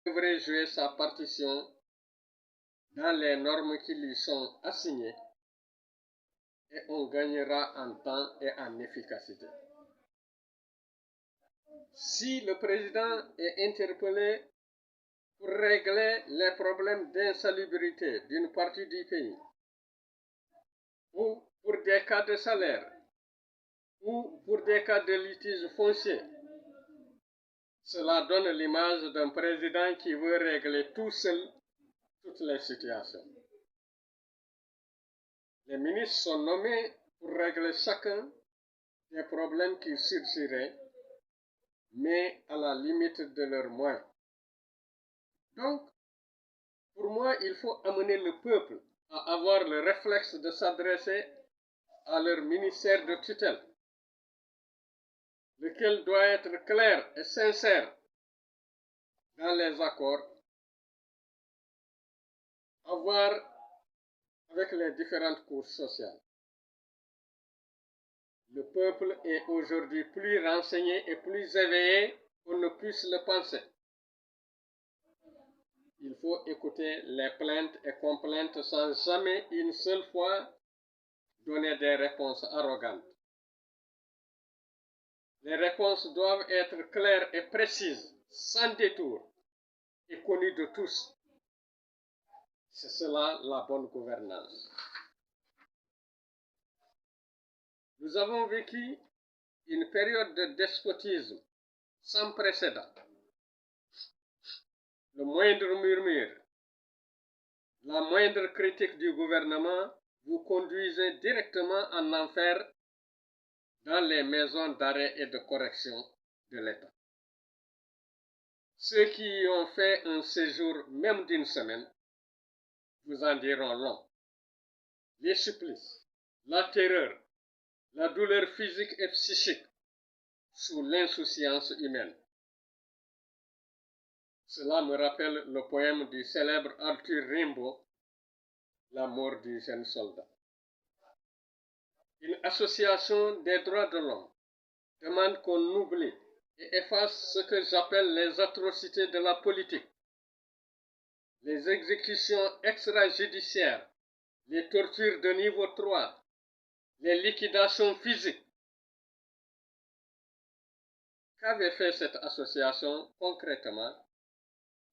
devrait jouer sa partition dans les normes qui lui sont assignées et on gagnera en temps et en efficacité. Si le président est interpellé pour régler les problèmes d'insalubrité d'une partie du pays, ou pour des cas de salaire, ou pour des cas de litige foncier, cela donne l'image d'un président qui veut régler tout seul toutes les situations. Les ministres sont nommés pour régler chacun des problèmes qui surgiraient, mais à la limite de leurs moyens. Donc, pour moi, il faut amener le peuple à avoir le réflexe de s'adresser à leur ministère de tutelle, lequel doit être clair et sincère dans les accords, avoir avec les différentes couches sociales. Le peuple est aujourd'hui plus renseigné et plus éveillé qu'on ne puisse le penser. Il faut écouter les plaintes et complaintes sans jamais une seule fois donner des réponses arrogantes. Les réponses doivent être claires et précises, sans détour, et connues de tous. C'est cela la bonne gouvernance. Nous avons vécu une période de despotisme sans précédent. Le moindre murmure, la moindre critique du gouvernement vous conduisait directement en enfer dans les maisons d'arrêt et de correction de l'État. Ceux qui y ont fait un séjour même d'une semaine vous en diront long. Les supplices, la terreur, la douleur physique et psychique sous l'insouciance humaine. Cela me rappelle le poème du célèbre Arthur Rimbaud, La mort du jeune soldat. Une association des droits de l'homme demande qu'on oublie et efface ce que j'appelle les atrocités de la politique, les exécutions extrajudiciaires, les tortures de niveau 3, les liquidations physiques. Qu'avait fait cette association concrètement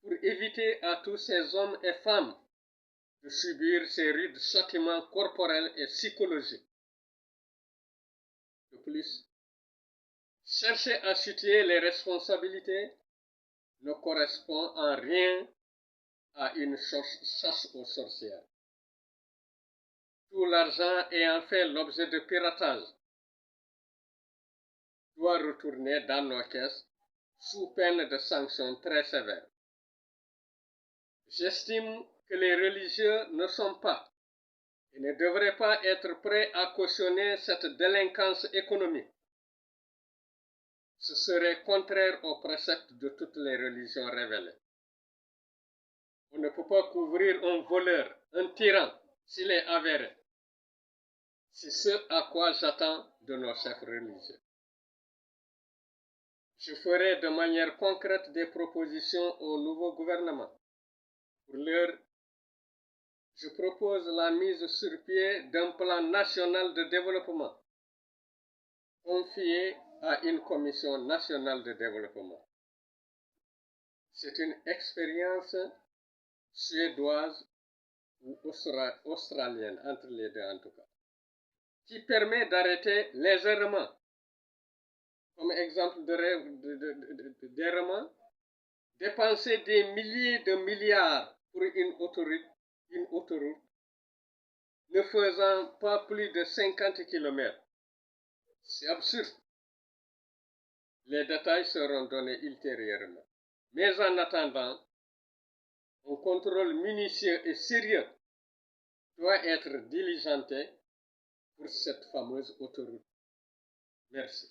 pour éviter à tous ces hommes et femmes de subir ces rudes châtiments corporels et psychologiques? De plus, chercher à situer les responsabilités ne correspond en rien à une chasse aux sorcières. Tout l'argent ayant fait l'objet de piratage doit retourner dans nos caisses sous peine de sanctions très sévères. J'estime que les religieux ne sont pas et ne devraient pas être prêts à cautionner cette délinquance économique. Ce serait contraire aux préceptes de toutes les religions révélées. On ne peut pas couvrir un voleur, un tyran, s'il est avéré. C'est ce à quoi j'attends de nos chefs religieux. Je ferai de manière concrète des propositions au nouveau gouvernement. Pour l'heure, je propose la mise sur pied d'un plan national de développement, confié à une commission nationale de développement. C'est une expérience suédoise ou australienne, entre les deux en tout cas, qui permet d'arrêter les errements. Comme exemple d'errement, dépenser des milliers de milliards pour une autoroute ne faisant pas plus de 50 km. C'est absurde. Les détails seront donnés ultérieurement. Mais en attendant, un contrôle minutieux et sérieux doit être diligenté pour cette fameuse autoroute. Merci.